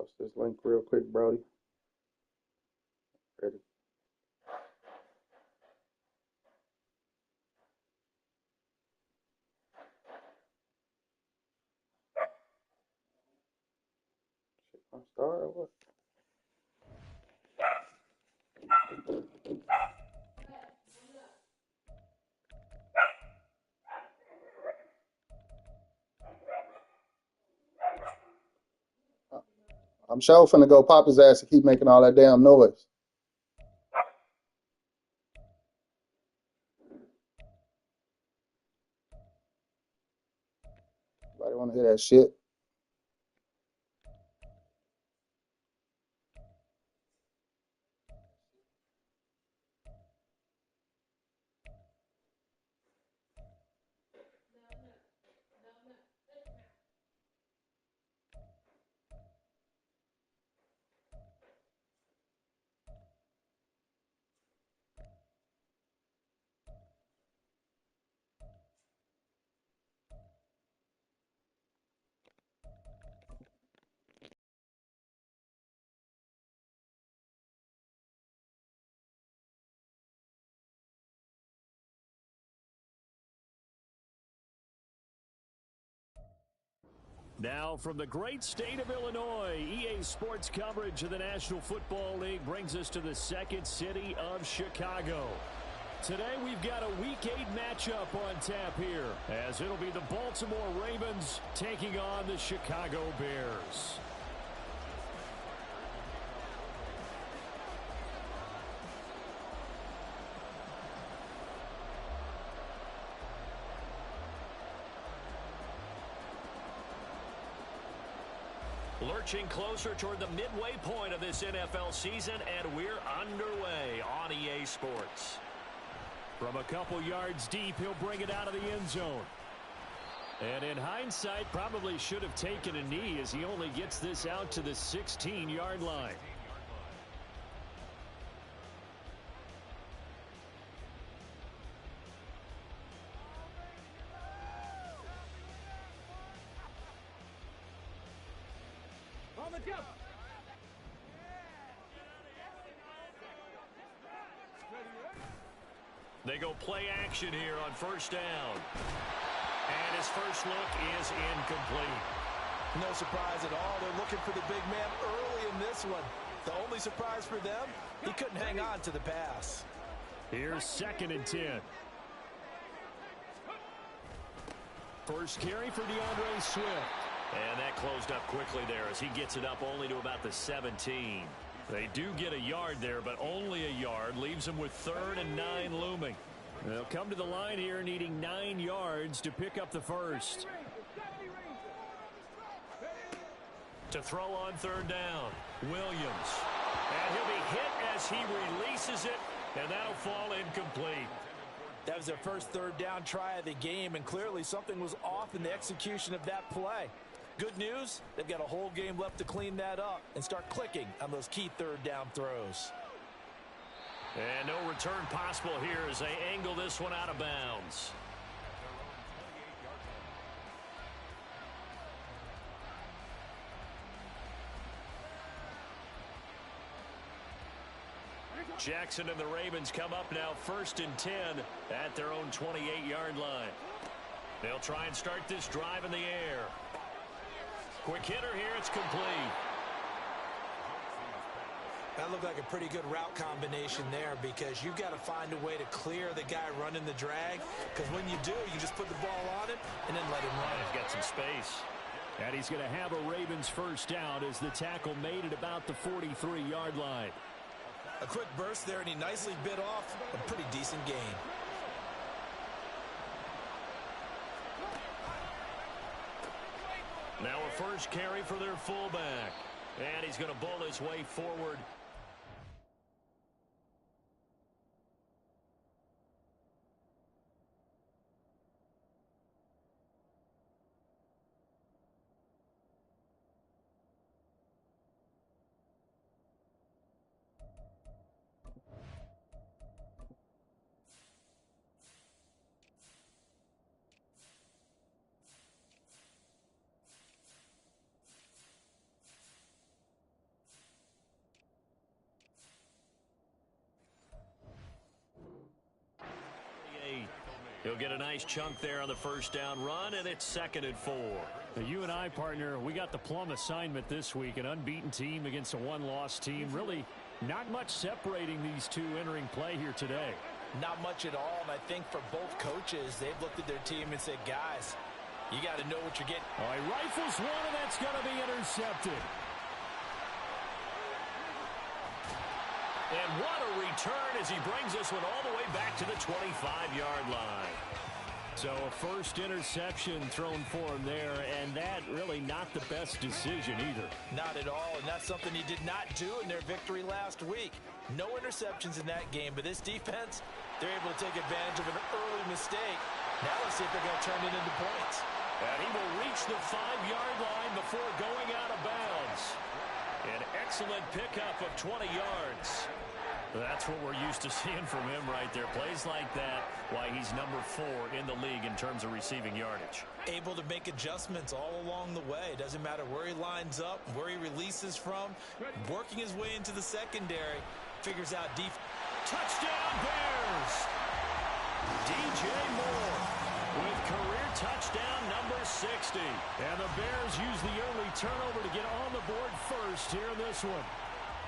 Post this link real quick, Brody. Ready. Shit, I'm sorry, what? I'm sure finna go pop his ass and keep making all that damn noise. Anybody wanna hear that shit? Now, from the great state of Illinois, EA Sports coverage of the National Football League brings us to the second city of Chicago. Today, we've got a Week 8 matchup on tap here, as it'll be the Baltimore Ravens taking on the Chicago Bears. Lurching closer toward the midway point of this NFL season, and we're underway on EA Sports. From a couple yards deep, he'll bring it out of the end zone. And in hindsight, probably should have taken a knee as he only gets this out to the 16-yard line. They go play action here on first down. And his first look is incomplete. No surprise at all. They're looking for the big man early in this one. The only surprise for them, he couldn't hang on to the pass. Here's 2nd and 10. First carry for DeAndre Swift. And that closed up quickly there as he gets it up only to about the 17. They do get a yard there, but only a yard. Leaves them with 3rd and 9 looming. They'll come to the line here needing 9 yards to pick up the first. To throw on 3rd down, Williams. And he'll be hit as he releases it, and that'll fall incomplete. That was their first 3rd down try of the game, and clearly something was off in the execution of that play. Good news, they've got a whole game left to clean that up and start clicking on those key 3rd down throws. And no return possible here as they angle this one out of bounds. Jackson and the Ravens come up now 1st and 10 at their own 28-yard line. They'll try and start this drive in the air. Quick hitter here, it's complete. That looked like a pretty good route combination there because you've got to find a way to clear the guy running the drag, because when you do, you just put the ball on him and then let him run. He's got some space. And he's going to have a Ravens first down as the tackle made at about the 43-yard line. A quick burst there, and he nicely bit off a pretty decent gain. Now a first carry for their fullback. And he's going to bowl his way forward. get a nice chunk there on the first down run, and it's 2nd and 4. Now, you and I, partner, we got the plum assignment this week. An unbeaten team against a one-loss team. Really not much separating these two entering play here today. Not much at all, and I think for both coaches, they've looked at their team and said, guys, you got to know what you're getting. Oh, he rifles one, and that's going to be intercepted. And what a return as he brings this one all the way back to the 25-yard line. So a first interception thrown for him there, and that really not the best decision either. Not at all, and that's something he did not do in their victory last week. No interceptions in that game, but this defense, they're able to take advantage of an early mistake. Now let's see if they're going to turn it into points. And he will reach the 5-yard line before going out of bounds. An excellent pickup of 20 yards. That's what we're used to seeing from him right there. Plays like that, why he's number 4 in the league in terms of receiving yardage. Able to make adjustments all along the way. Doesn't matter where he lines up, where he releases from. Working his way into the secondary. Figures out deep. Touchdown Bears! DJ Moore with career touchdown number 60. And the Bears use the early turnover to get on the board first here in this one.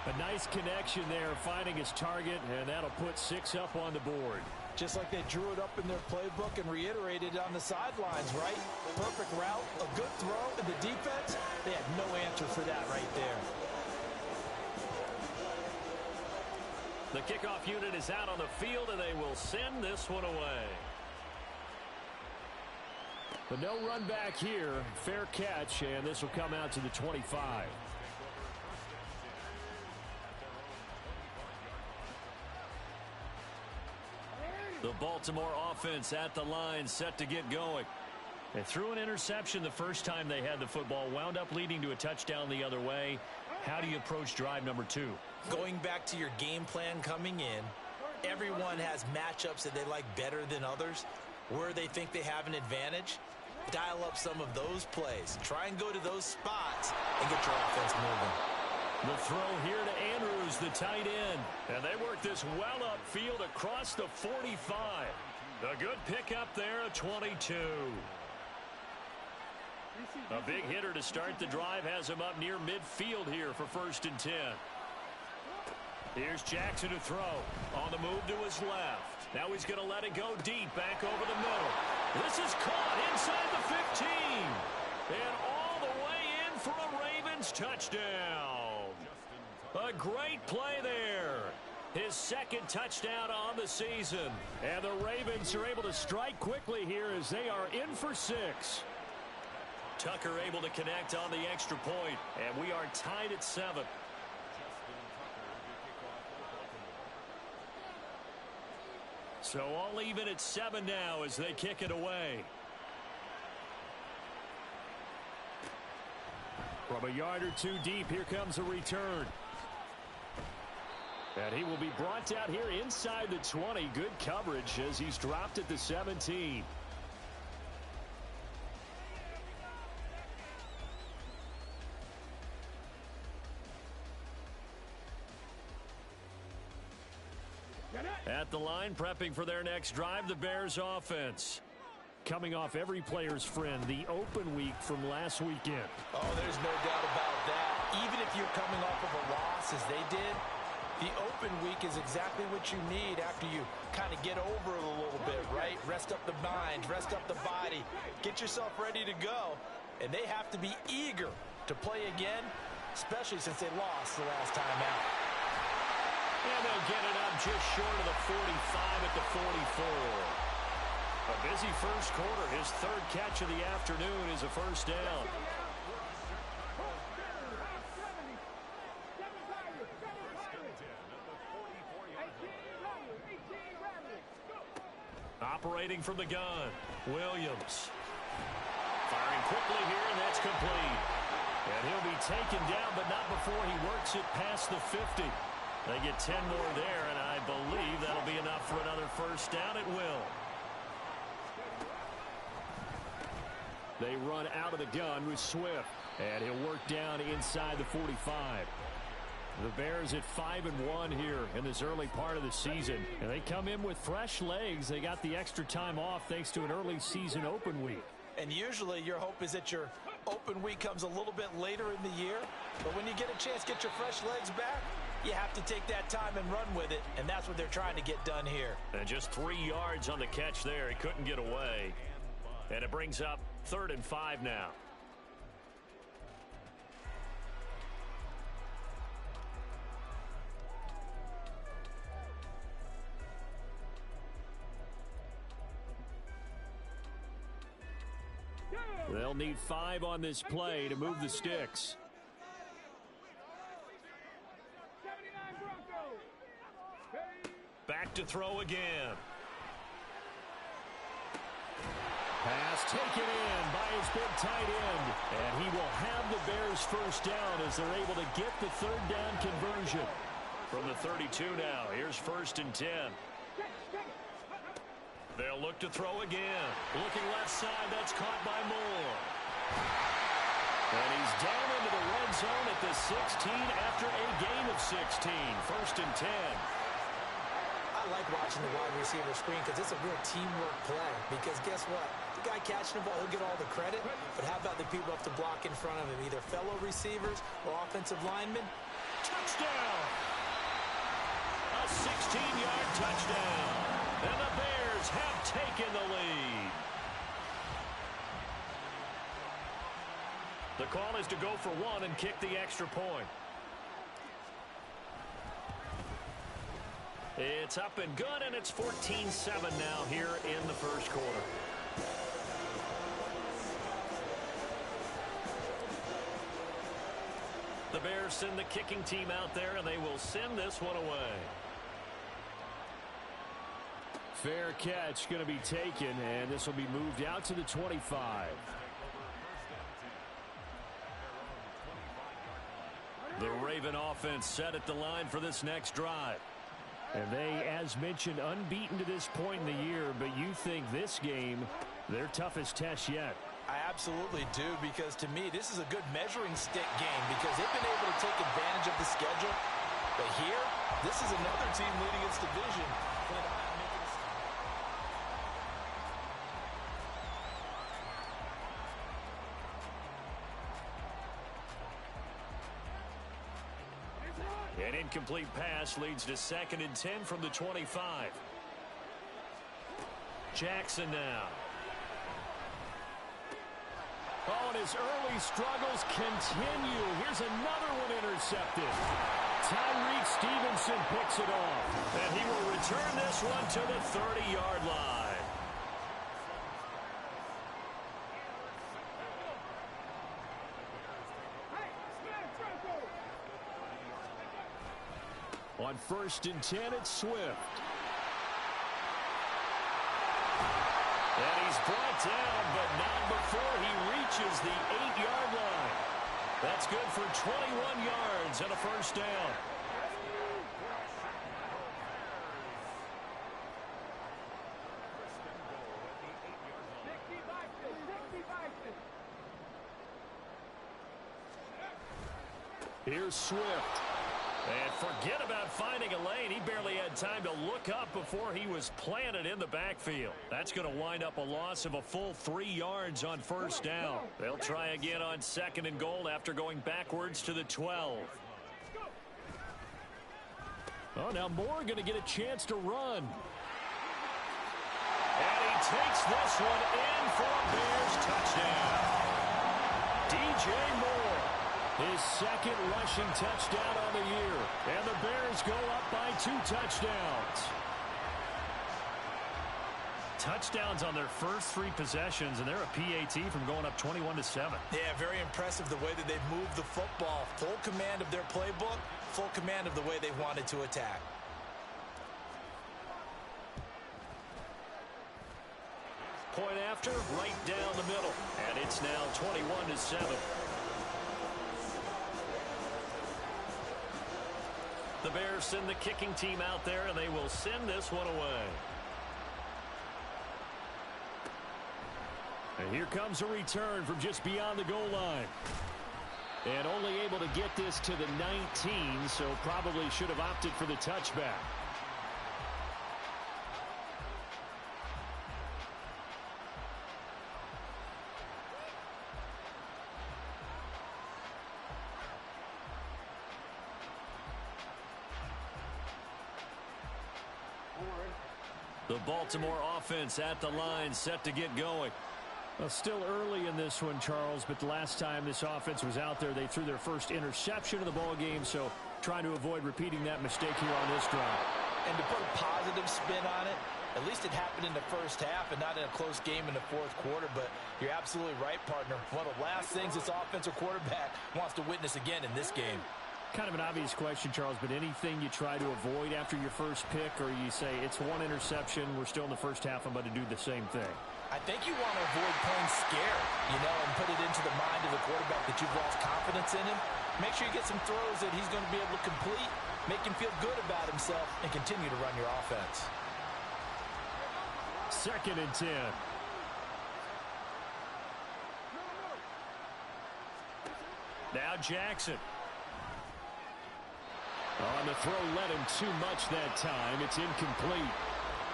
A nice connection there, finding his target, and that'll put 6 up on the board. Just like they drew it up in their playbook and reiterated on the sidelines, right? Perfect route, a good throw, and the defense, they had no answer for that right there. The kickoff unit is out on the field, and they will send this one away. But no run back here. Fair catch, and this will come out to the 25. The Baltimore offense at the line, set to get going. They threw an interception the first time they had the football, wound up leading to a touchdown the other way. How do you approach drive number 2? Going back to your game plan coming in, everyone has matchups that they like better than others. Where they think they have an advantage, dial up some of those plays. Try and go to those spots and get your offense moving. The throw here to Andrews, the tight end. And they work this well upfield across the 45. A good pickup there at 22. A big hitter to start the drive has him up near midfield here for 1st and 10. Here's Jackson to throw. On the move to his left. Now he's going to let it go deep back over the middle. This is caught inside the 15. And all the way in for a Ravens touchdown. A great play there. His 2nd touchdown on the season. And the Ravens are able to strike quickly here as they are in for 6. Tucker able to connect on the extra point. And we are tied at 7. So all even at 7 now as they kick it away. From a yard or 2 deep, here comes a return. And he will be brought out here inside the 20. Good coverage as he's dropped at the 17. At the line, prepping for their next drive, the Bears offense. Coming off every player's friend, the open week from last weekend. Oh, there's no doubt about that. Even if you're coming off of a loss as they did, the open week is exactly what you need after you kind of get over it a little bit, right? Rest up the mind, rest up the body, get yourself ready to go. And they have to be eager to play again, especially since they lost the last time out. And they'll get it up just short of the 45 at the 44. A busy first quarter. His 3rd catch of the afternoon is a first down. Operating from the gun, Williams. Firing quickly here, and that's complete. And he'll be taken down, but not before he works it past the 50. They get 10 more there, and I believe that'll be enough for another first down. It will. They run out of the gun with Swift, and he'll work down inside the 45. The Bears at 5-1 here in this early part of the season. And they come in with fresh legs. They got the extra time off thanks to an early season open week. And usually your hope is that your open week comes a little bit later in the year. But when you get a chance to get your fresh legs back, you have to take that time and run with it. And that's what they're trying to get done here. And just 3 yards on the catch there. He couldn't get away. And it brings up 3rd and 5 now. They'll need 5 on this play to move the sticks. Back to throw again. Pass taken in by his big tight end. And he will have the Bears first down as they're able to get the 3rd down conversion. From the 32 now, here's 1st and 10. They'll look to throw again. Looking left side, that's caught by Moore. And he's down into the red zone at the 16 after a gain of 16. 1st and 10. I like watching the wide receiver screen because it's a real teamwork play. Because guess what? The guy catching the ball, he'll get all the credit. But how about the people up to block in front of him? Either fellow receivers or offensive linemen. Touchdown! A 16-yard touchdown. And the Bears have taken the lead. The call is to go for 1 and kick the extra point. It's up and good, and it's 14-7 now here in the first quarter. The Bears send the kicking team out there, and they will send this one away. Fair catch going to be taken, and this will be moved out to the 25. The Raven offense set at the line for this next drive. And they, as mentioned, unbeaten to this point in the year, but you think this game, their toughest test yet. I absolutely do, because to me, this is a good measuring stick game because they've been able to take advantage of the schedule. But here, this is another team leading its division. An incomplete pass leads to 2nd and 10 from the 25. Jackson now. Oh, and his early struggles continue. Here's another one intercepted. Tyreek Stevenson picks it off. And he will return this one to the 30-yard line. On 1st and 10, it's Swift. And he's brought down, but not before he reaches the 8-yard line. That's good for 21 yards and a first down. Here's Swift. And forget about finding a lane. He barely had time to look up before he was planted in the backfield. That's going to wind up a loss of a full 3 yards on 1st down. They'll try again on 2nd and goal after going backwards to the 12. Oh, now Moore going to get a chance to run. And he takes this one in for a Bears touchdown. DJ Moore. His 2nd rushing touchdown on the year. And the Bears go up by 2 touchdowns. Touchdowns on their first 3 possessions, and they're a PAT from going up 21-7. Yeah, very impressive the way that they've moved the football. Full command of their playbook, full command of the way they wanted to attack. Point after, right down the middle. And it's now 21-7. The Bears send the kicking team out there, and they will send this one away. And here comes a return from just beyond the goal line. And only able to get this to the 19, so probably should have opted for the touchback. The Baltimore offense at the line, set to get going. Well, still early in this one, Charles, but the last time this offense was out there, they threw their first interception of the ball game, so trying to avoid repeating that mistake here on this drive. And to put a positive spin on it, at least it happened in the first half and not in a close game in the fourth quarter, but you're absolutely right, partner. One of the last things this offensive quarterback wants to witness again in this game. Kind of an obvious question, Charles, but anything you try to avoid after your first pick, or you say it's one interception, we're still in the first half, I'm about to do the same thing? I think you want to avoid playing scared, and put it into the mind of the quarterback that you've lost confidence in him. Make sure you get some throws that he's going to be able to complete, make him feel good about himself, and continue to run your offense. 2nd and 10. Now Jackson. On the throw, led him too much that time. It's incomplete.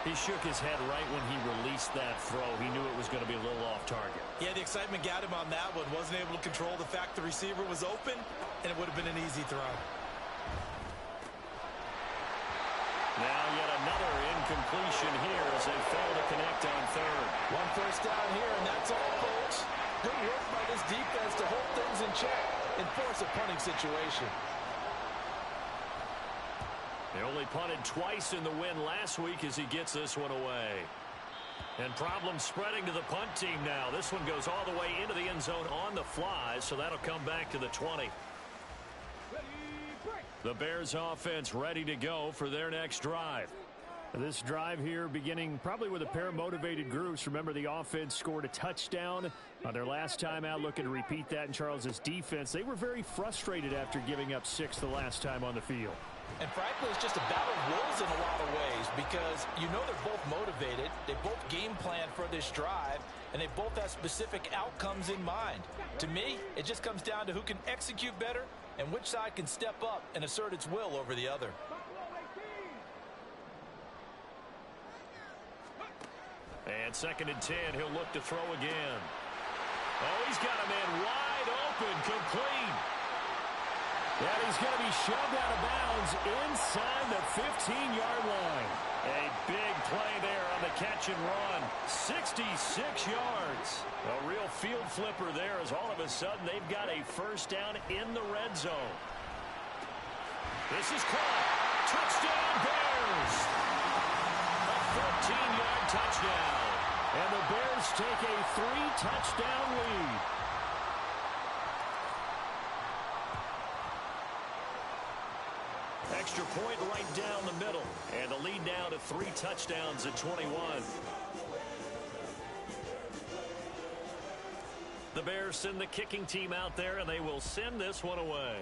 He shook his head right when he released that throw. He knew it was going to be a little off target. Yeah, the excitement got him on that one. Wasn't able to control the fact the receiver was open, and it would have been an easy throw. Now yet another incompletion here as they fail to connect on 3rd. One first down here, and that's all, folks. Good work by this defense to hold things in check and force a punting situation. They only punted twice in the win last week as he gets this one away. And problems spreading to the punt team now. This one goes all the way into the end zone on the fly, so that'll come back to the 20. The Bears offense ready to go for their next drive. This drive here beginning probably with a pair of motivated groups. Remember, the offense scored a touchdown on their last time out, looking to repeat that in Charles's defense. They were very frustrated after giving up 6 the last time on the field. And frankly, it's just a battle of wills in a lot of ways because they're both motivated. They both game plan for this drive, and they both have specific outcomes in mind. To me, it just comes down to who can execute better and which side can step up and assert its will over the other. And 2nd and 10, he'll look to throw again. Oh, he's got a man wide open, complete. And he's going to be shoved out of bounds inside the 15-yard line. A big play there on the catch and run. 66 yards. A real field flipper there as all of a sudden they've got a first down in the red zone. This is caught. Touchdown Bears. A 14-yard touchdown. And the Bears take a 3-touchdown lead. Extra point right down the middle. And the lead now to 3 touchdowns at 21. The Bears send the kicking team out there, and they will send this one away.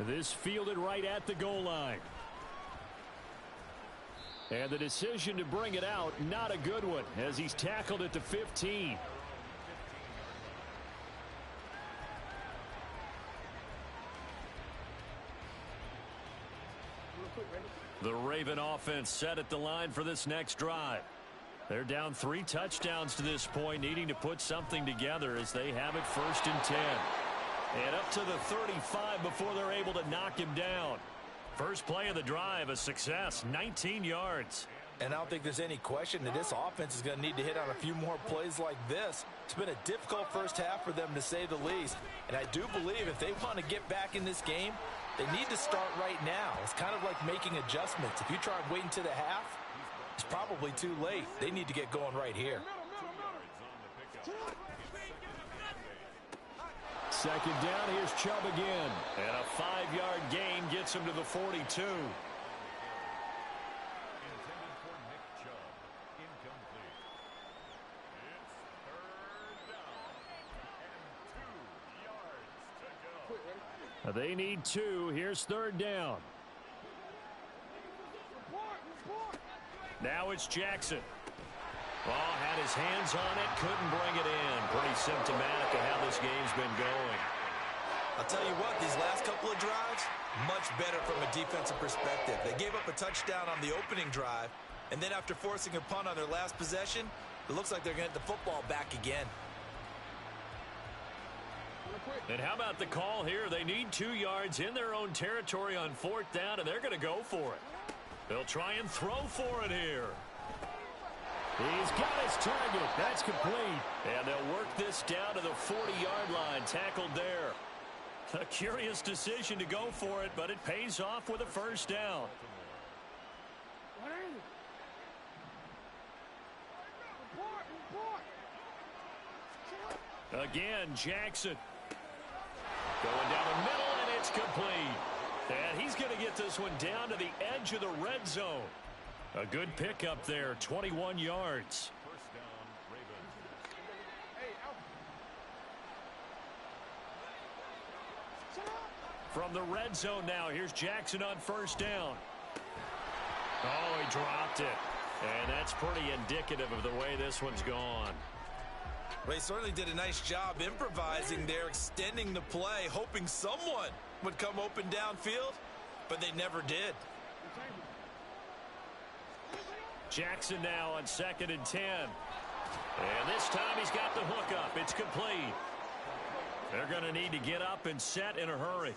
This fielded right at the goal line. And the decision to bring it out, not a good one, as he's tackled at the 15. The Raven offense set at the line for this next drive. They're down 3 touchdowns to this point, needing to put something together as they have it 1st and 10. And up to the 35 before they're able to knock him down. First play of the drive, a success, 19 yards. And I don't think there's any question that this offense is going to need to hit on a few more plays like this. It's been a difficult first half for them, to say the least. And I do believe if they want to get back in this game, they need to start right now. It's kind of like making adjustments. If you try waiting to the half, it's probably too late. They need to get going right here. 2nd down, here's Chubb again. And a 5-yard gain gets him to the 42. They need 2. Here's 3rd down. Now it's Jackson. Oh, had his hands on it, couldn't bring it in. Pretty symptomatic of how this game's been going. I'll tell you what, these last couple of drives, much better from a defensive perspective. They gave up a touchdown on the opening drive, and then after forcing a punt on their last possession, it looks like they're going to get the football back again. And how about the call here? They need 2 yards in their own territory on 4th down, and they're going to go for it. They'll try and throw for it here. He's got his target. That's complete. And they'll work this down to the 40-yard line. Tackled there. A curious decision to go for it, but it pays off with a first down. Again, Jackson. Going down the middle, and it's complete. And he's going to get this one down to the edge of the red zone. A good pickup there, 21 yards. From the red zone now, here's Jackson on first down. Oh, he dropped it. And that's pretty indicative of the way this one's gone. Well, he certainly did a nice job improvising there, extending the play, hoping someone would come open downfield, but they never did. Jackson now on 2nd and 10. And this time he's got the hook up. It's complete. They're going to need to get up and set in a hurry.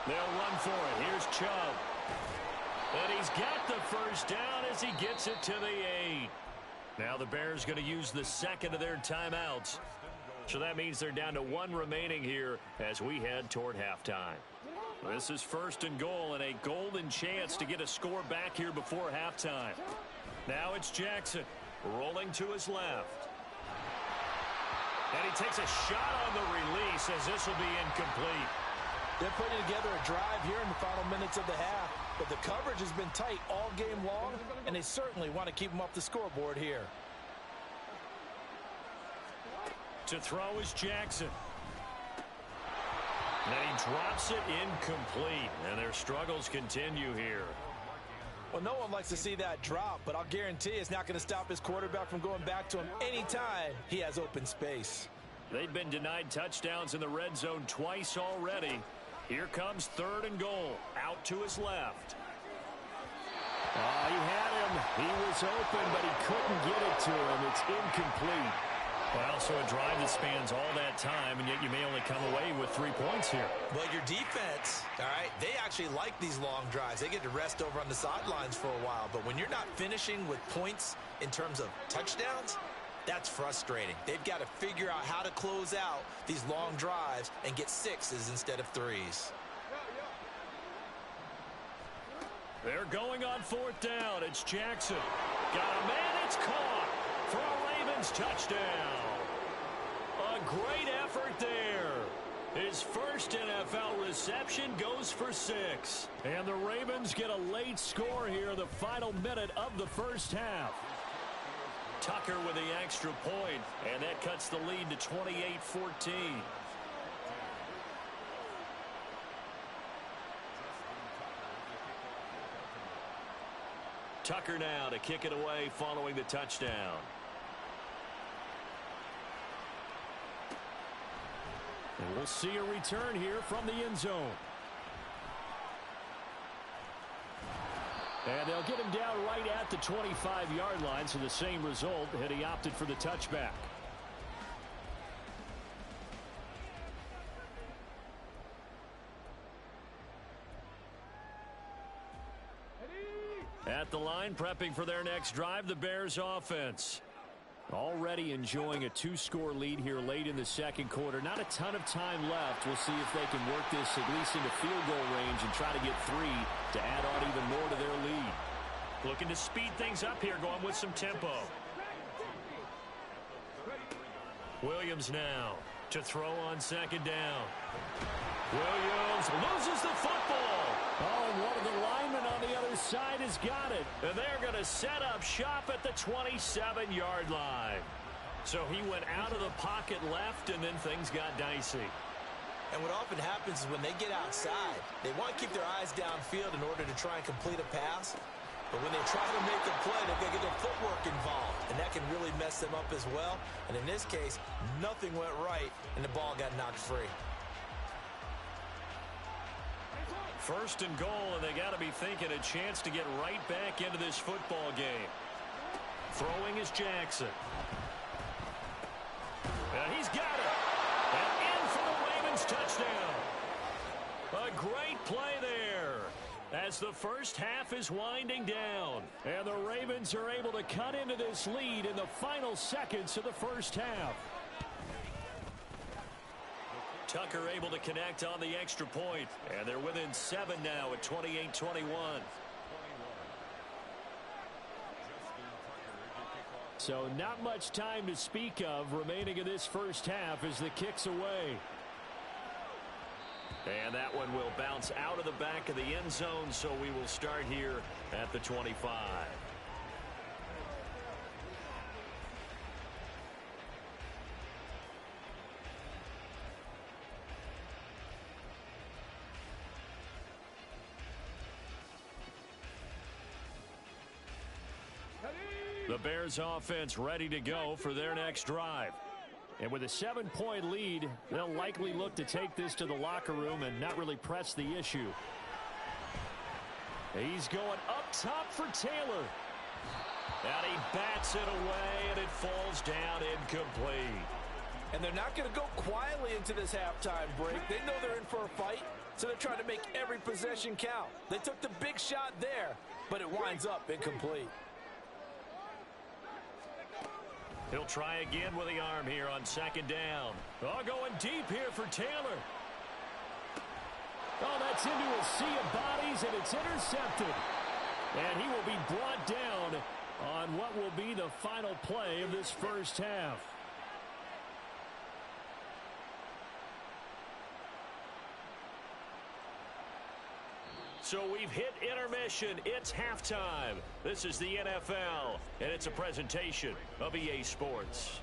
They'll run for it. Here's Chubb. And he's got the first down as he gets it to the 8. Now the Bears going to use the second of their timeouts. So that means they're down to 1 remaining here as we head toward halftime. This is 1st and goal and a golden chance to get a score back here before halftime. Now it's Jackson rolling to his left. And he takes a shot on the release as this will be incomplete. They're putting together a drive here in the final minutes of the half, but the coverage has been tight all game long, and they certainly want to keep them off the scoreboard here. To throw is Jackson. And he drops it incomplete, and their struggles continue here. Well, no one likes to see that drop, but I'll guarantee it's not going to stop his quarterback from going back to him anytime he has open space. They've been denied touchdowns in the red zone twice already. Here comes 3rd and goal. Out to his left. He had him. He was open, but he couldn't get it to him. It's incomplete. Well, so a drive that spans all that time, and yet you may only come away with 3 points here. Well, your defense, all right, they actually like these long drives. They get to rest over on the sidelines for a while. But when you're not finishing with points in terms of touchdowns, that's frustrating. They've got to figure out how to close out these long drives and get 6s instead of 3s. They're going on 4th down. It's Jackson. Got a man. It's caught for a Ravens touchdown. A great effort there. His first NFL reception goes for 6. And the Ravens get a late score here in the final minute of the first half. Tucker with the extra point, and that cuts the lead to 28-14. Tucker now to kick it away following the touchdown. And we'll see a return here from the end zone. And they'll get him down right at the 25-yard line, so the same result, and he opted for the touchback. At the line, prepping for their next drive, the Bears offense. Already enjoying a 2-score lead here late in the second quarter. Not a ton of time left. We'll see if they can work this at least into field goal range and try to get 3 to add on even more to their lead. Looking to speed things up here, going with some tempo. Williams now to throw on 2nd down. Williams loses the football. Oh, and one of the linemen on the other side has got it. And they're going to set up shop at the 27-yard line. So he went out of the pocket left, and then things got dicey. And what often happens is when they get outside, they want to keep their eyes downfield in order to try and complete a pass. But when they try to make a play, they're going to get their footwork involved, and that can really mess them up as well. And in this case, nothing went right, and the ball got knocked free. First and goal, and they got to be thinking a chance to get right back into this football game. Throwing is Jackson. And he's got it. And in for the Ravens touchdown. A great play there as the first half is winding down. And the Ravens are able to cut into this lead in the final seconds of the first half. Tucker able to connect on the extra point. And they're within 7 now at 28-21. So not much time to speak of remaining in this first half as the kick's away. And that one will bounce out of the back of the end zone, so we will start here at the 25. The Bears offense ready to go for their next drive. And with a 7-point lead, they'll likely look to take this to the locker room and not really press the issue. He's going up top for Taylor. And he bats it away, and it falls down incomplete. And they're not going to go quietly into this halftime break. They know they're in for a fight, so they're trying to make every possession count. They took the big shot there, but it winds up incomplete. He'll try again with the arm here on second down. Oh, going deep here for Taylor. Oh, that's into a sea of bodies, and it's intercepted. And he will be brought down on what will be the final play of this first half. So we've hit intermission. It's halftime. This is the NFL, and it's a presentation of EA Sports.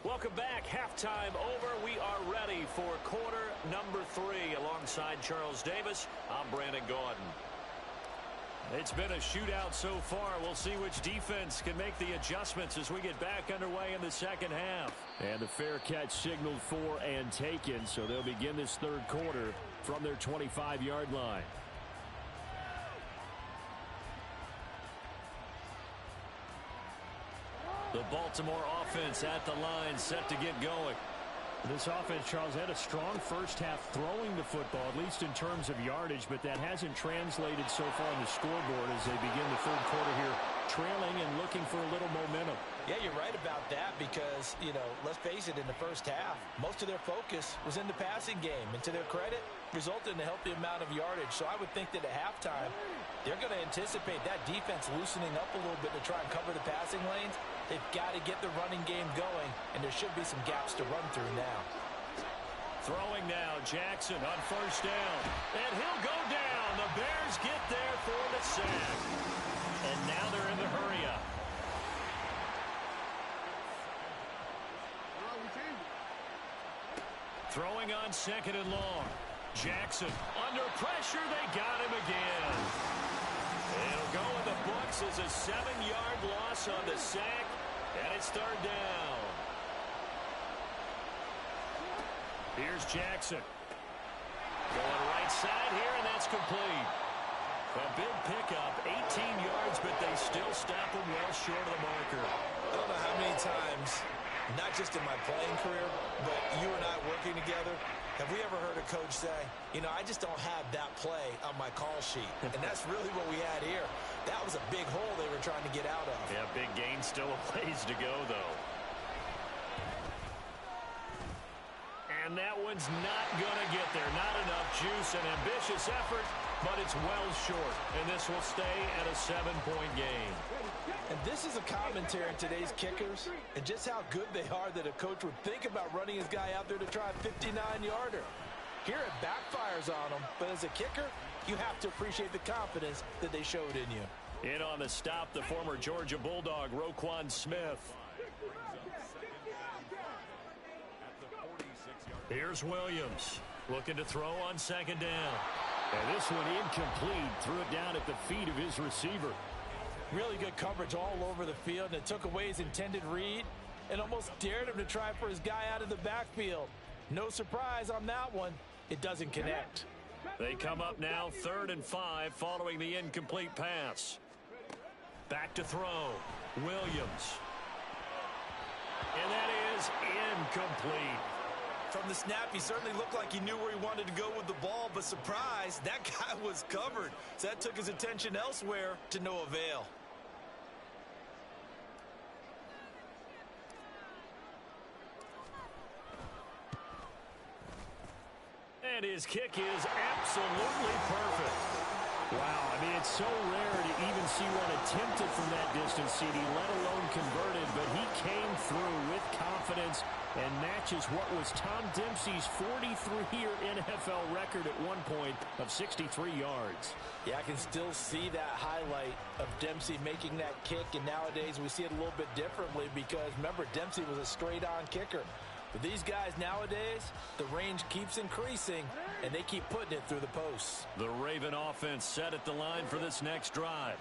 Welcome back. Halftime over. We are ready for quarter number 3. Alongside Charles Davis, I'm Brandon Gordon. It's been a shootout so far. We'll see which defense can make the adjustments as we get back underway in the second half. And the fair catch signaled for and taken, so they'll begin this third quarter from their 25-yard line. The Baltimore offense at the line, set to get going. This offense, Charles, had a strong first half throwing the football, at least in terms of yardage, but that hasn't translated so far on the scoreboard as they begin the third quarter here, trailing and looking for a little momentum. Yeah, you're right about that because, you know, let's face it, in the first half, most of their focus was in the passing game. And to their credit, resulted in a healthy amount of yardage. So I would think that at halftime, they're going to anticipate that defense loosening up a little bit to try and cover the passing lanes. They've got to get the running game going, and there should be some gaps to run through now. Throwing now, Jackson on first down. And he'll go down. The Bears get there for the sack. And now they're in the hurry-up. Throwing on second and long. Jackson under pressure. They got him again. It'll go in the books as a 7-yard loss on the sack. And it's third down. Here's Jackson. Going right side here, and that's complete. A big pickup, 18 yards, but they still stop him well short of the marker. I don't know how many times, not just in my playing career, but you and I working together, have we ever heard a coach say, you know, I just don't have that play on my call sheet. And that's really what we had here. That was a big hole they were trying to get out of. Yeah, big gain, still a ways to go, though. And that one's not going to get there. Not enough juice. An ambitious effort, but it's well short, and this will stay at a 7-point game. And this is a commentary on today's kickers and just how good they are that a coach would think about running his guy out there to try a 59-yarder. Here it backfires on him, but as a kicker, you have to appreciate the confidence that they showed in you. In on the stop, the former Georgia Bulldog, Roquan Smith. Here's Williams, looking to throw on second down. And this one incomplete, threw it down at the feet of his receiver. Really good coverage all over the field, and it took away his intended read and almost dared him to try for his guy out of the backfield. No surprise on that one. It doesn't connect. They come up now 3rd and 5 following the incomplete pass. Back to throw. Williams. And that is incomplete. From the snap, he certainly looked like he knew where he wanted to go with the ball, but surprise, that guy was covered. So that took his attention elsewhere to no avail. And his kick is absolutely perfect. Wow, I mean, it's so rare to even see one attempted from that distance, CD, let alone converted, but he came through with confidence and matches what was Tom Dempsey's 43-year NFL record at one point of 63 yards. Yeah, I can still see that highlight of Dempsey making that kick, and nowadays we see it a little bit differently because, remember, Dempsey was a straight-on kicker. But these guys nowadays, the range keeps increasing, and they keep putting it through the posts. The Raven offense set at the line for this next drive.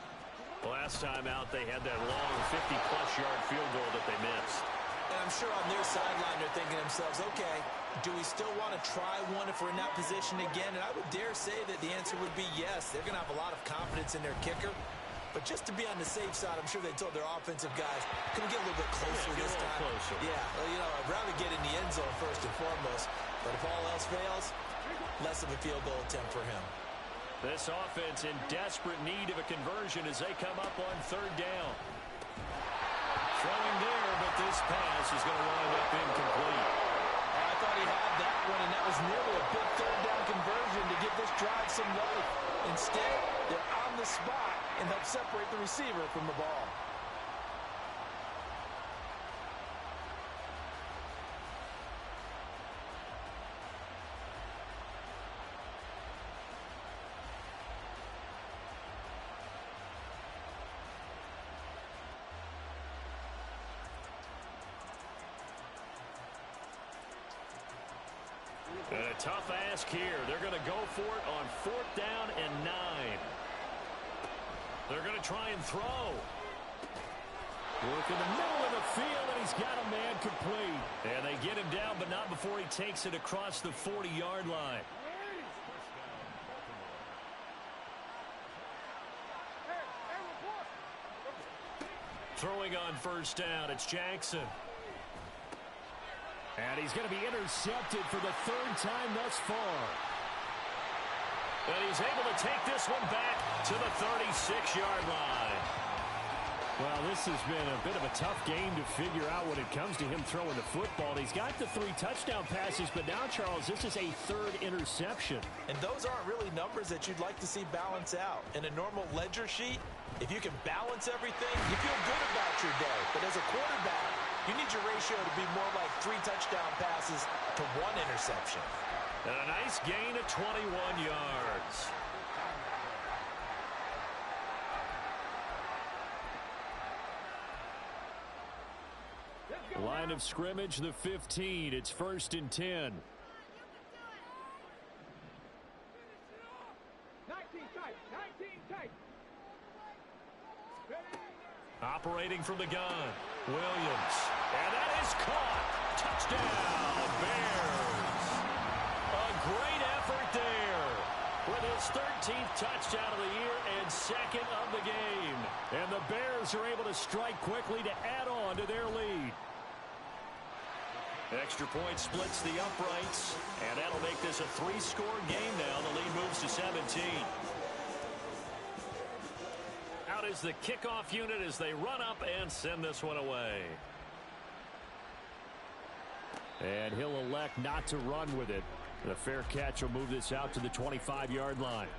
Last time out, they had that long 50-plus yard field goal that they missed. And I'm sure on their sideline they're thinking to themselves, okay, do we still want to try one if we're in that position again? And I would dare say that the answer would be yes. They're going to have a lot of confidence in their kicker. But just to be on the safe side, I'm sure they told their offensive guys, can we get a little bit closer this time? Closer. Yeah, well, you know, I'd rather get in the end zone first and foremost. But if all else fails, less of a field goal attempt for him. This offense in desperate need of a conversion as they come up on 3rd down. Throwing there, but this pass is going to wind up incomplete. I thought he had that one, and that was nearly a big 3rd down conversion to give this drive some life. Instead, they're on the spot and help separate the receiver from the ball. And a tough ask here. They're going to go for it on 4th down and 9. They're going to try and throw. Look in the middle of the field, and he's got a man complete. And they get him down, but not before he takes it across the 40-yard line. Throwing on 1st down, it's Jackson. And he's going to be intercepted for the 3rd time thus far. And he's able to take this one back to the 36-yard line. Well, this has been a bit of a tough game to figure out when it comes to him throwing the football. He's got the 3 touchdown passes, but now, Charles, this is a 3rd interception. And those aren't really numbers that you'd like to see balance out. In a normal ledger sheet, if you can balance everything, you feel good about your day. But as a quarterback, you need your ratio to be more like 3 touchdown passes to 1 interception. And a nice gain of 21 yards. Line of scrimmage, the 15. It's 1st and 10. Operating from the gun, Williams. And that is caught. Touchdown, Bears. A great effort there with his 13th touchdown of the year and 2nd of the game. And the Bears are able to strike quickly to add on to their lead. Extra point splits the uprights, and that'll make this a 3-score game now. The lead moves to 17. Out is the kickoff unit as they run up and send this one away. And he'll elect not to run with it. The fair catch will move this out to the 25-yard line.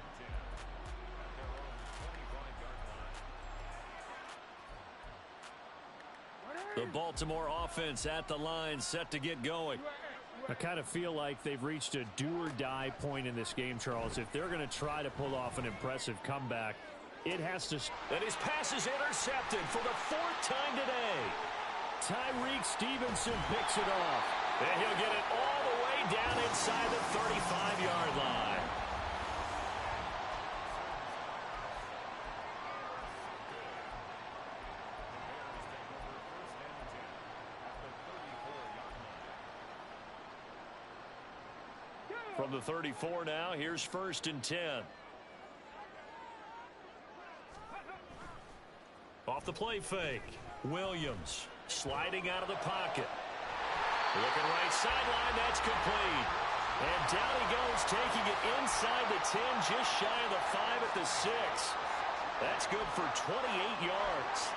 The Baltimore offense at the line, set to get going. I kind of feel like they've reached a do-or-die point in this game, Charles. If they're going to try to pull off an impressive comeback, it has to... And his pass is intercepted for the 4th time today. Tyreek Stevenson picks it off. And he'll get it all the way down inside the 35-yard line. From the 34 now, here's 1st and 10. Off the play fake. Williams sliding out of the pocket. Looking right sideline, that's complete. And down he goes, taking it inside the 10, just shy of the 5 at the 6. That's good for 28 yards.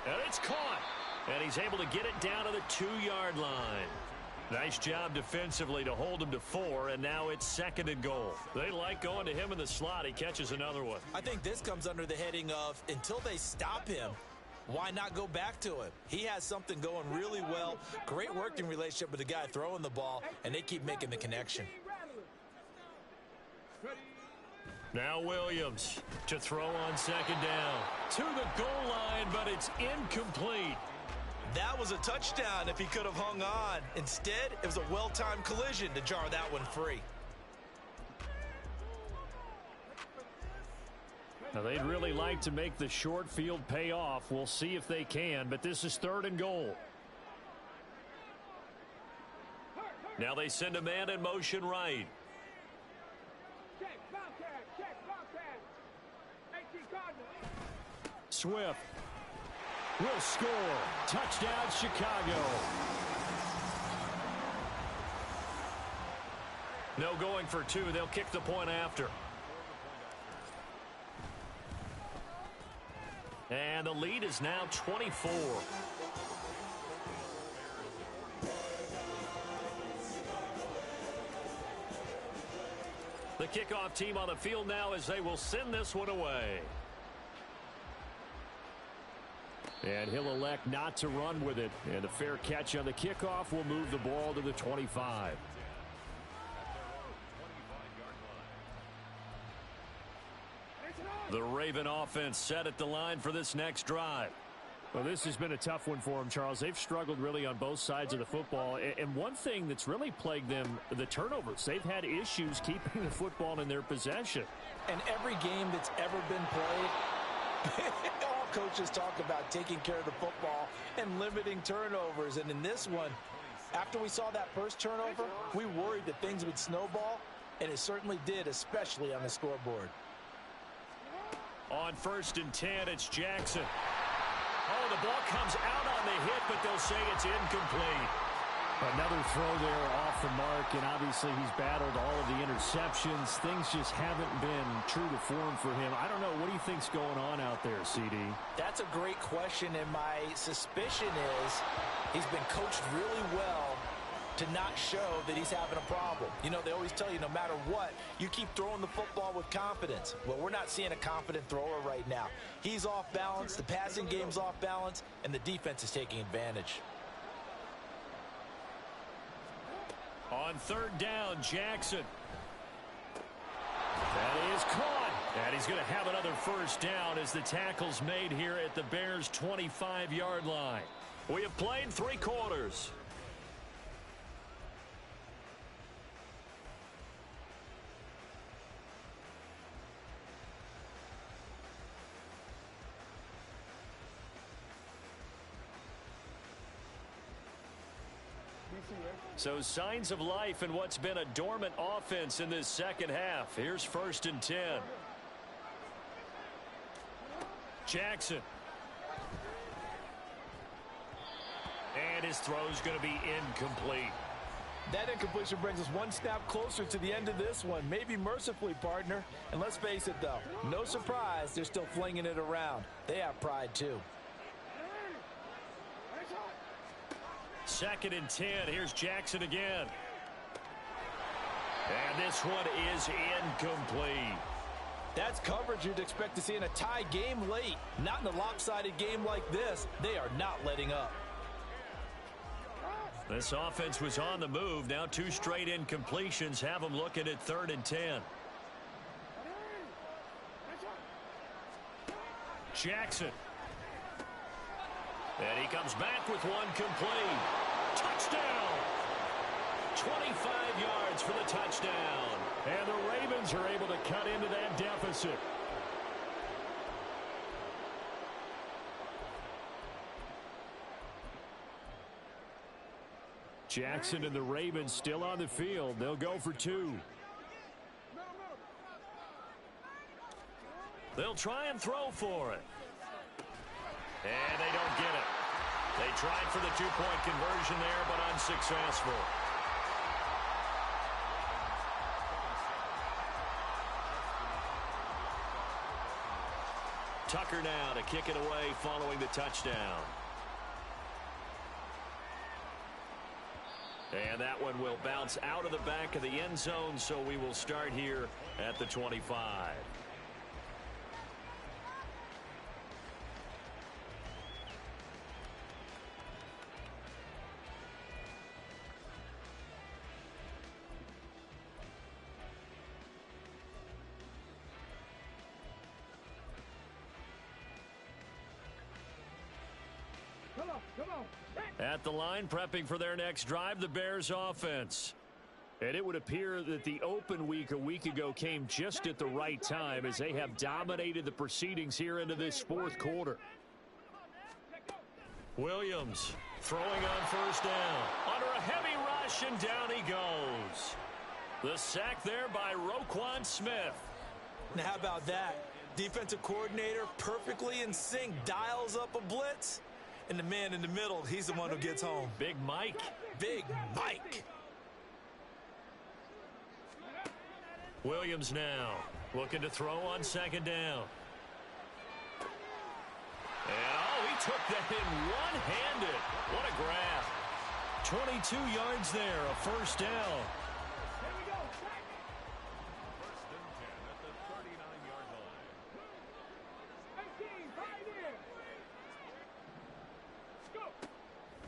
And it's caught. And he's able to get it down to the 2-yard line. Nice job defensively to hold him to 4, and now it's 2nd and goal. They like going to him in the slot. He catches another one. I think this comes under the heading of until they stop him, why not go back to him? He has something going really well. Great working relationship with the guy throwing the ball, and they keep making the connection. Now Williams to throw on 2nd down. To the goal line, but it's incomplete. That was a touchdown if he could have hung on. Instead, it was a well-timed collision to jar that one free. Now, they'd really like to make the short field pay off. We'll see if they can, but this is 3rd and goal. Now they send a man in motion right. Swift will score. Touchdown, Chicago. No going for 2. They'll kick the point after. And the lead is now 24. The kickoff team on the field now as they will send this one away. And he'll elect not to run with it. And a fair catch on the kickoff will move the ball to the 25. The Raven offense set at the line for this next drive. Well, this has been a tough one for them, Charles. They've struggled really on both sides of the football. And one thing that's really plagued them, the turnovers. They've had issues keeping the football in their possession. And every game that's ever been played, all coaches talk about taking care of the football and limiting turnovers. And in this one, after we saw that first turnover, we worried that things would snowball, and it certainly did, especially on the scoreboard. On 1st and 10, it's Jackson. Oh, the ball comes out on the hit, but they'll say it's incomplete. Another throw there off the mark, and obviously he's battled all of the interceptions. Things just haven't been true to form for him. I don't know. What do you think's going on out there, CD? That's a great question, and my suspicion is he's been coached really well to not show that he's having a problem. You know, they always tell you no matter what, you keep throwing the football with confidence. Well, we're not seeing a confident thrower right now. He's off balance, the passing game's off balance, and the defense is taking advantage. On 3rd down, Jackson. That is caught. And he's going to have another 1st down as the tackle's made here at the Bears' 25-yard line. We have played 3 quarters. So signs of life in what's been a dormant offense in this second half. Here's 1st and 10. Jackson. And his throw's going to be incomplete. That incompletion brings us one snap closer to the end of this one. Maybe mercifully, partner. And let's face it, though, no surprise, they're still flinging it around. They have pride, too. 2nd and 10. Here's Jackson again. And this one is incomplete. That's coverage you'd expect to see in a tie game late. Not in a lopsided game like this. They are not letting up. This offense was on the move. Now 2 straight incompletions have them looking at 3rd and 10. Jackson. And he comes back with one complete. Touchdown! 25 yards for the touchdown. And the Ravens are able to cut into that deficit. Jackson and the Ravens still on the field. They'll go for 2. They'll try and throw for it. And they don't get it. They tried for the 2-point conversion there, but unsuccessful. Tucker now to kick it away following the touchdown. And that one will bounce out of the back of the end zone, so we will start here at the 25. At the line, prepping for their next drive, the Bears offense. And it would appear that the open week a week ago came just at the right time as they have dominated the proceedings here into this 4th quarter. Williams throwing on 1st down. Under a heavy rush, and down he goes. The sack there by Roquan Smith. Now how about that? Defensive coordinator perfectly in sync, dials up a blitz. And the man in the middle, he's the one who gets home. Big Mike. Big Mike. Williams now looking to throw on 2nd down. And he took that in one-handed. What a grab. 22 yards there, a 1st down.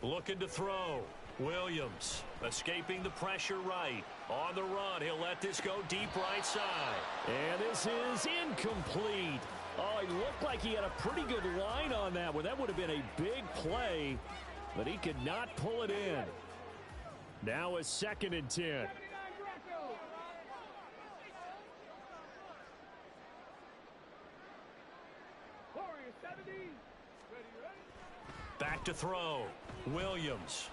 Looking to throw. Williams escaping the pressure right. On the run, he'll let this go deep right side. And this is incomplete. Oh, he looked like he had a pretty good line on that one. That would have been a big play, but he could not pull it in. Now a 2nd and 10. Back to throw. Williams.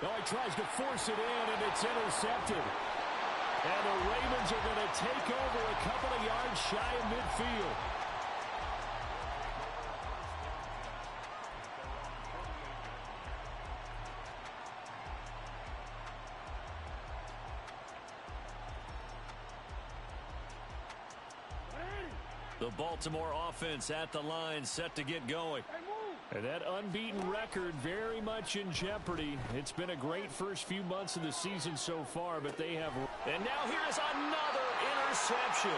Oh, he tries to force it in, and it's intercepted. And the Ravens are going to take over a couple of yards shy of midfield. The Baltimore offense at the line, set to get going. And that unbeaten record very much in jeopardy. It's been a great first few months of the season so far, but they have... And now here is another interception.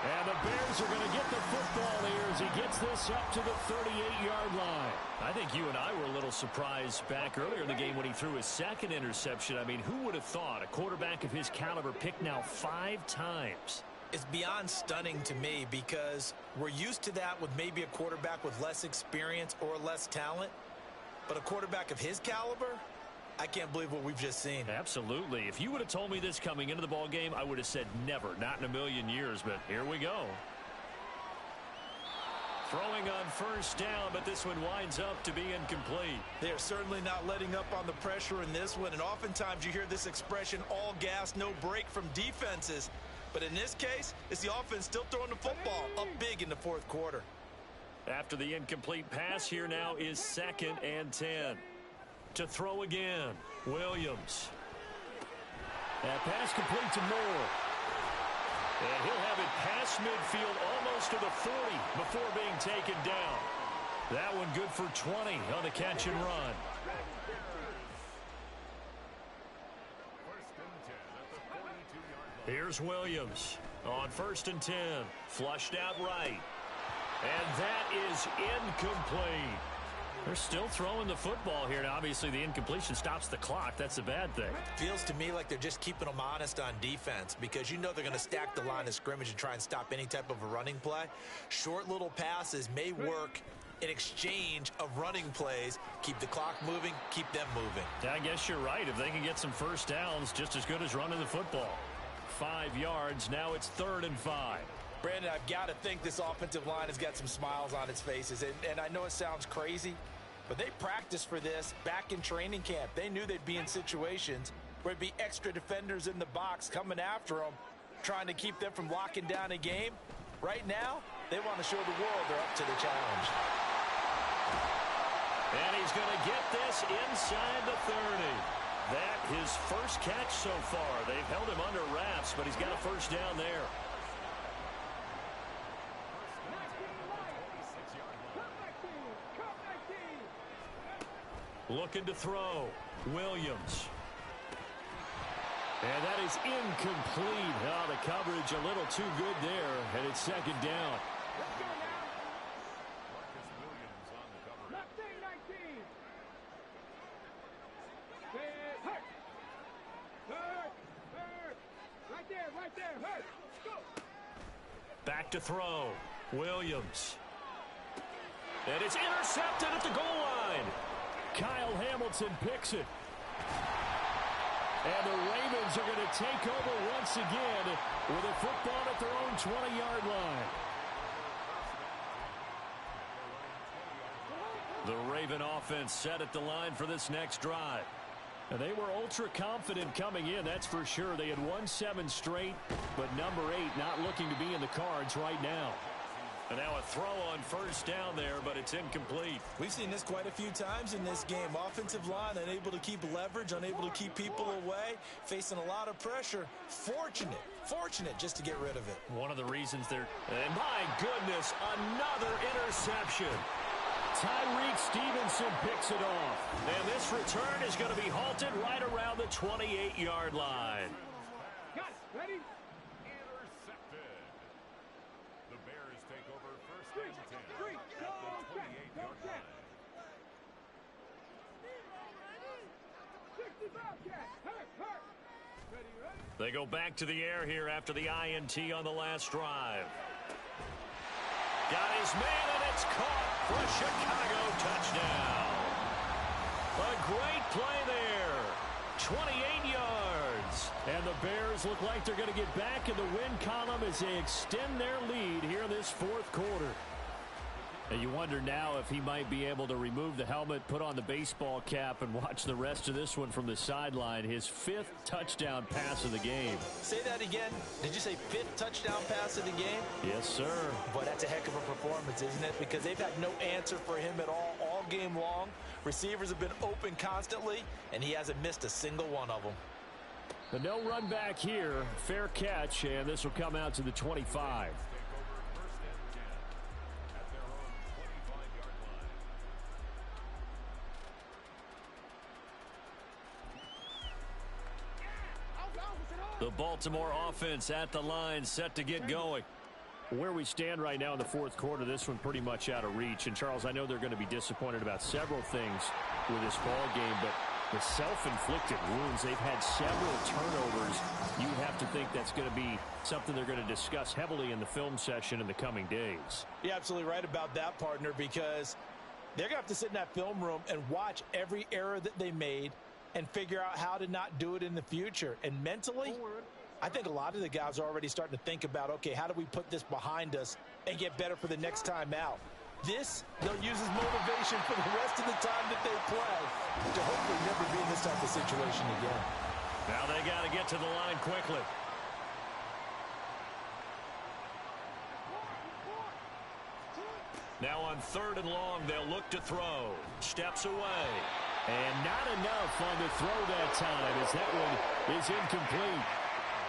And the Bears are going to get the football here as he gets this up to the 38-yard line. I think you and I were a little surprised back earlier in the game when he threw his 2nd interception. I mean, who would have thought a quarterback of his caliber picked now 5 times? It's beyond stunning to me because we're used to that with maybe a quarterback with less experience or less talent. But a quarterback of his caliber, I can't believe what we've just seen. Absolutely. If you would have told me this coming into the ball game, I would have said never, not in a million years. But here we go. Throwing on 1st down, but this one winds up to be incomplete. They're certainly not letting up on the pressure in this one. And oftentimes you hear this expression, all gas, no break from defenses. But in this case, it's the offense still throwing the football up big in the 4th quarter. After the incomplete pass, here now is 2nd and 10. To throw again, Williams. That pass complete to Moore. And he'll have it past midfield almost to the 40 before being taken down. That one good for 20 on the catch and run. Here's Williams on 1st and 10. Flushed out right. And that is incomplete. They're still throwing the football here. Now, obviously, the incompletion stops the clock. That's the bad thing. Feels to me like they're just keeping them honest on defense because you know they're going to stack the line of scrimmage and try and stop any type of a running play. Short little passes may work in exchange of running plays. Keep the clock moving, keep them moving. I guess you're right. If they can get some first downs, just as good as running the football. 5 yards. Now it's 3rd and 5. Brandon, I've got to think this offensive line has got some smiles on its faces. And I know it sounds crazy, but they practiced for this back in training camp. They knew they'd be in situations where it'd be extra defenders in the box coming after them, trying to keep them from locking down a game. Right now, they want to show the world they're up to the challenge. And he's going to get this inside the 30. That his first catch so far. They've held him under wraps, but he's got a first down there. Looking to throw. Williams. And that is incomplete. Oh, the coverage a little too good there, and it's 2nd down. Back to throw. Williams. And it's intercepted at the goal line. Kyle Hamilton picks it. And the Ravens are going to take over once again with a football at their own 20-yard line. The Raven offense set at the line for this next drive. And they were ultra confident coming in, that's for sure. They had won 7 straight, but number 8 not looking to be in the cards right now. And now a throw on first down there, but it's incomplete. We've seen this quite a few times in this game. Offensive line unable to keep leverage, unable to keep people away, facing a lot of pressure. Fortunate just to get rid of it. One of the reasons they're... And my goodness, another interception. Tyreek Stevenson picks it off. And this return is going to be halted right around the 28-yard line. Got it. Ready? Intercepted. The Bears take over 1st and 10 at the 28-yard line. They go back to the air here after the INT on the last drive. Got his man, and it's caught for a Chicago touchdown. A great play there. 28 yards. And the Bears look like they're going to get back in the win column as they extend their lead here in this 4th quarter. And you wonder now if he might be able to remove the helmet, put on the baseball cap, and watch the rest of this one from the sideline. His 5th touchdown pass of the game. Say that again. Did you say 5th touchdown pass of the game? Yes, sir. Boy, that's a heck of a performance, isn't it? Because they've had no answer for him at all game long. Receivers have been open constantly, and he hasn't missed a single one of them. But no run back here. Fair catch, and this will come out to the 25. The Baltimore offense at the line, set to get going. Where we stand right now in the 4th quarter, this one pretty much out of reach. And, Charles, I know they're going to be disappointed about several things with this ball game, but the self-inflicted wounds, they've had several turnovers. You have to think that's going to be something they're going to discuss heavily in the film session in the coming days. You're absolutely right about that, partner, because they're going to have to sit in that film room and watch every error that they made and figure out how to not do it in the future. And mentally, I think a lot of the guys are already starting to think about, okay, how do we put this behind us and get better for the next time out? This, they'll use as motivation for the rest of the time that they play to hopefully never be in this type of situation again. Now they got to get to the line quickly. Now on 3rd and long, they'll look to throw. Steps away. And not enough on the throw that time as that one is incomplete.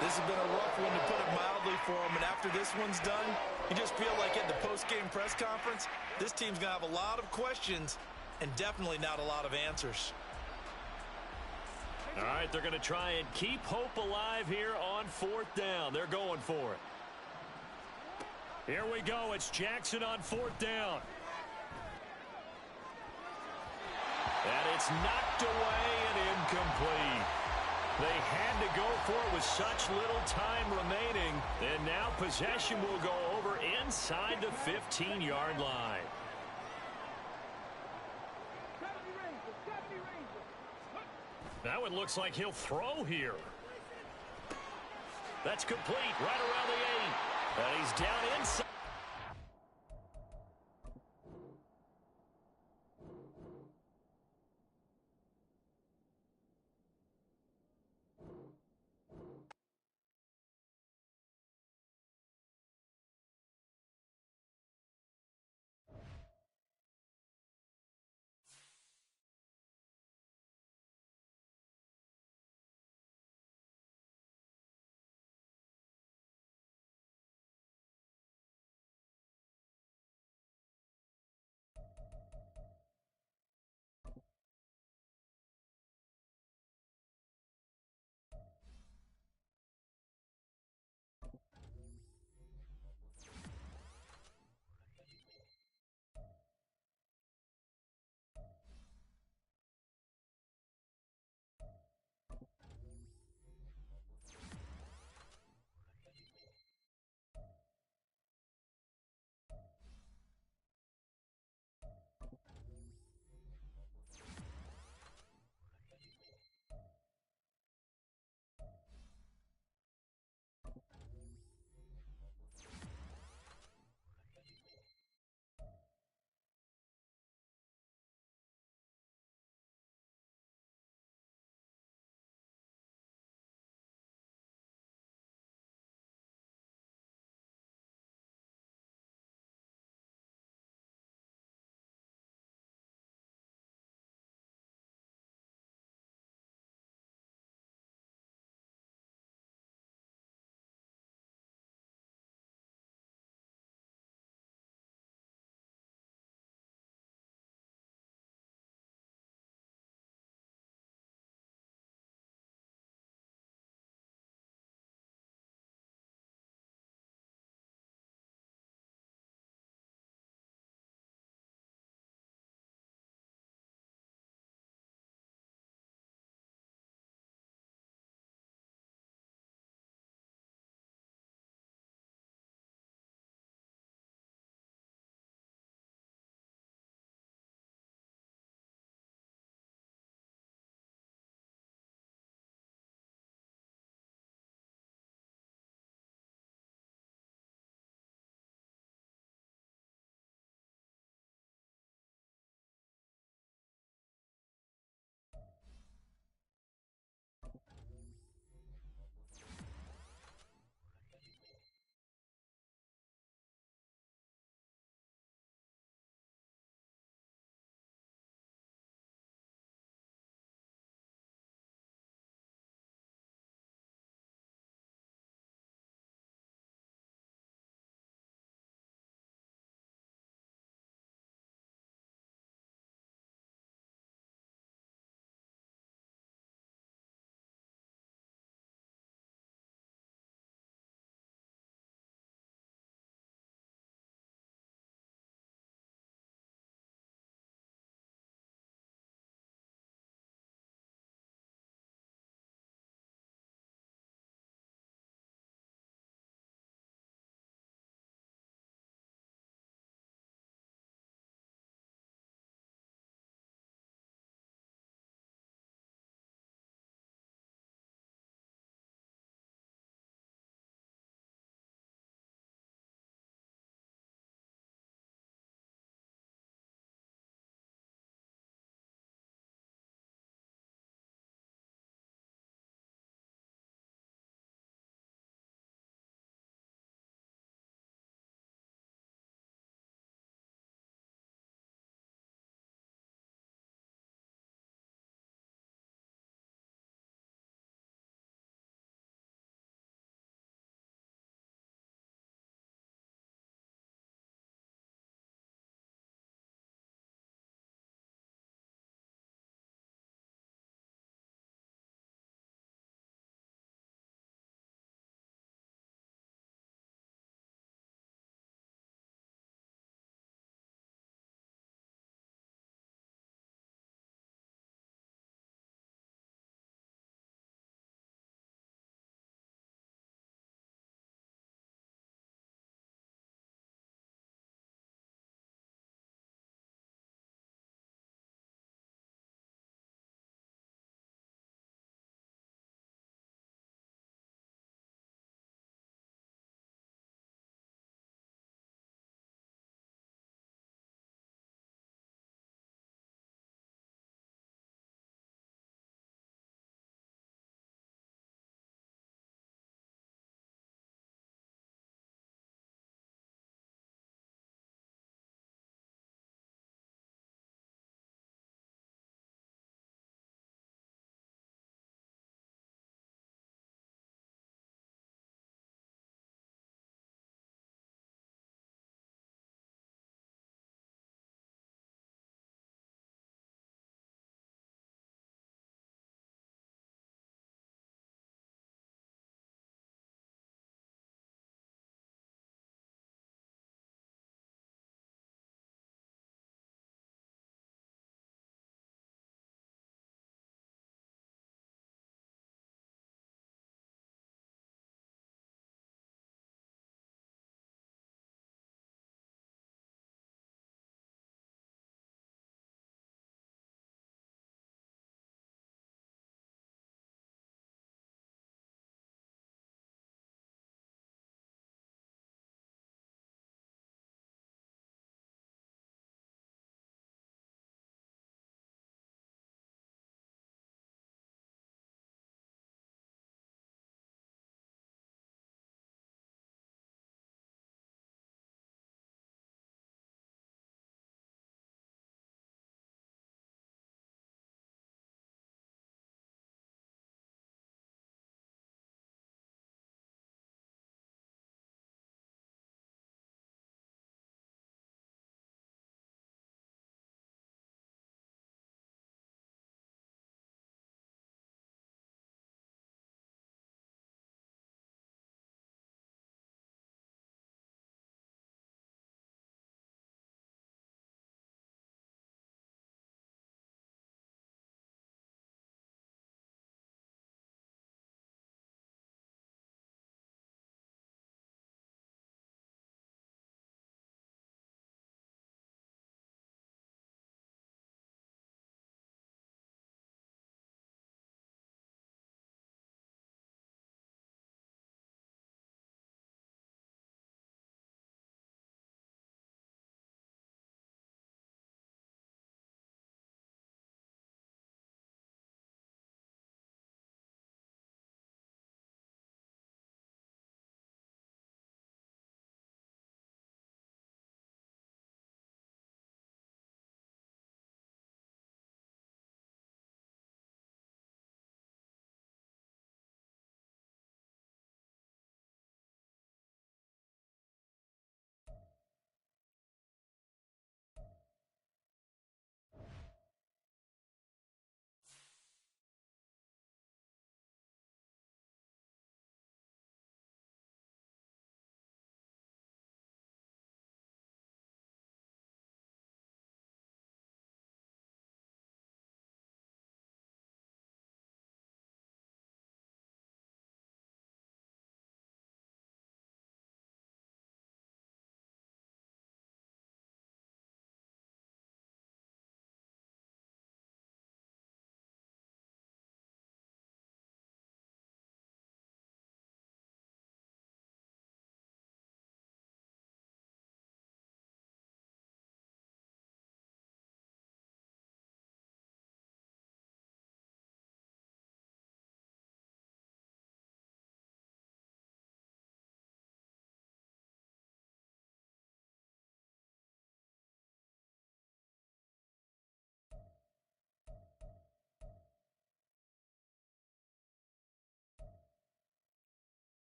This has been a rough one, to put it mildly, for him. And after this one's done, You just feel like at the post-game press conference, this team's going to have a lot of questions and definitely not a lot of answers. All right, they're going to try and keep hope alive here on 4th down. They're going for it. Here we go. It's Jackson on 4th down. And it's knocked away and incomplete. They had to go for it with such little time remaining. And now possession will go over inside the 15-yard line. That one looks like he'll throw here. That's complete right around the 8. And he's down inside.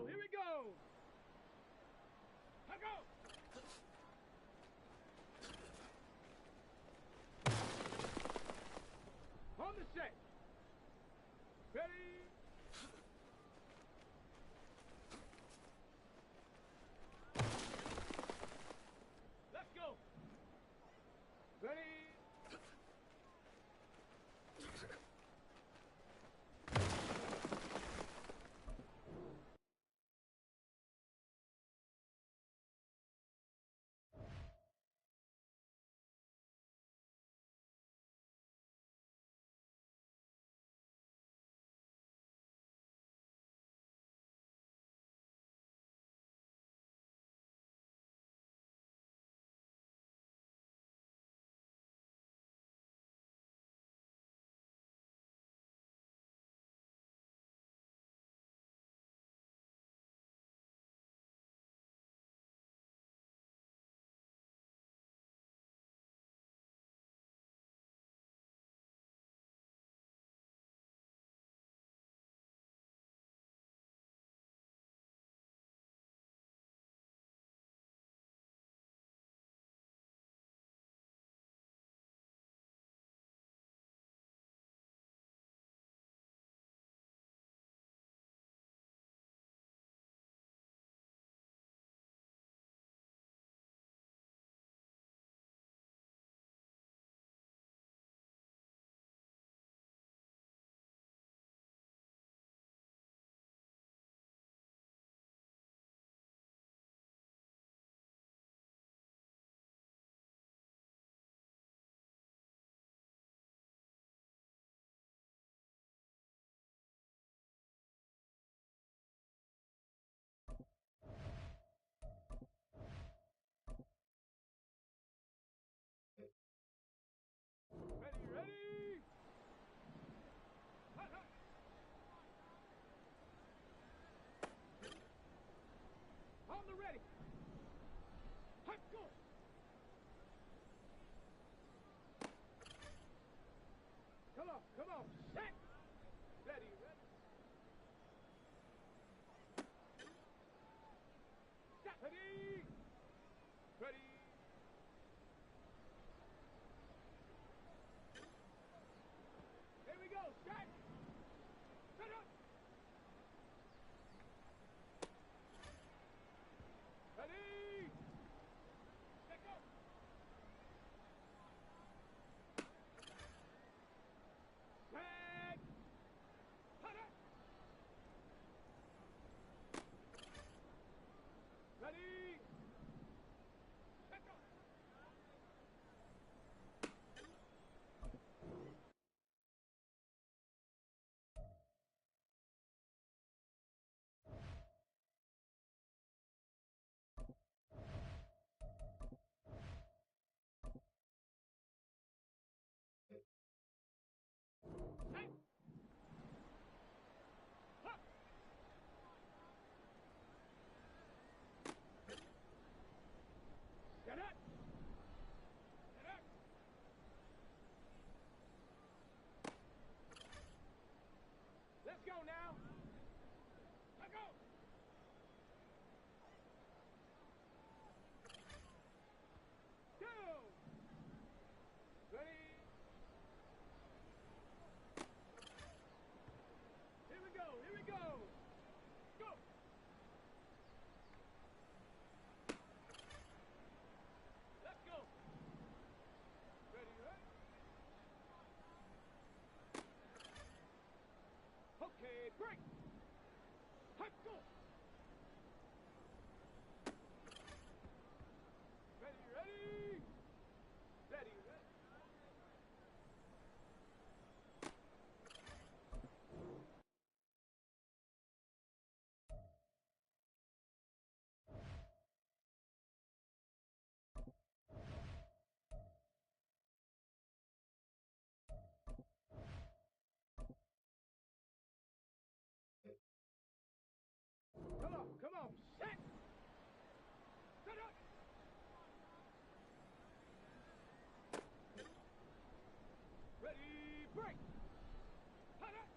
go, here we go. Go. On the set. Ready. Let's go. Ready. Ready. Hut, hut. On the ready. Hut, go. Come on. Set. Ready. Set. Ready. Here we go. Set. Set up. Ready. Let go. Set. Set up. Ready. Let go. Set. Up. Set up. Set up. Let's go now. Let's go. Go. Ready. Here we go. Go. Let's go. Ready. Okay, break. Hut, go. Ready. Come on. Set. Set up. Ready, break. Hut up.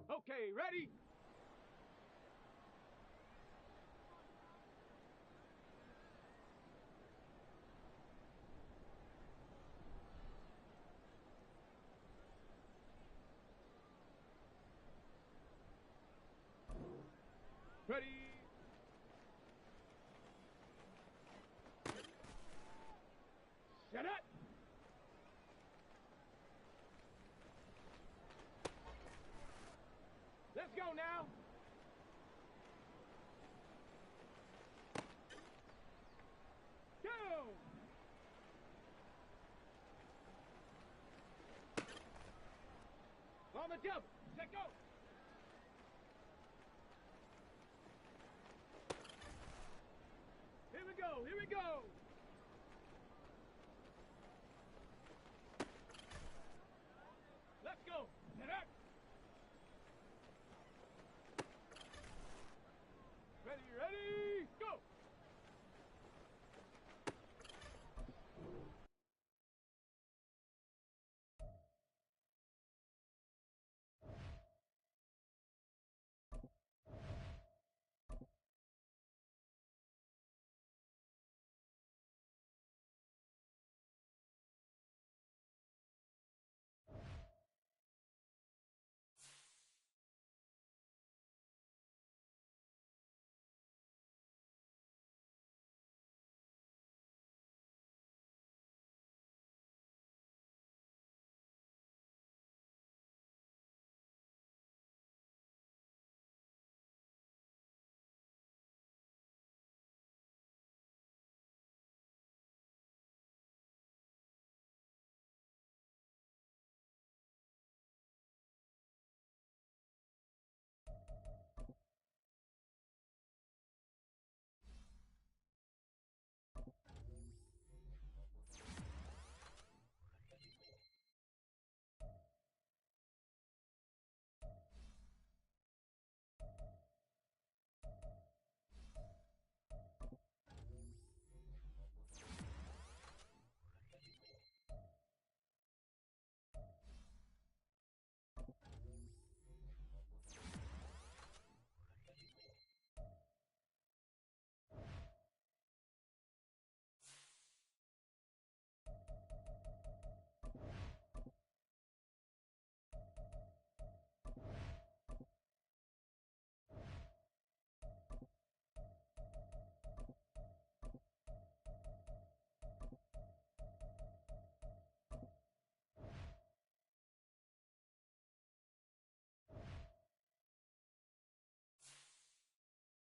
Okay, ready? Ready? Set it! Let's go now! Go! On the double, let go! Here we go, here we go!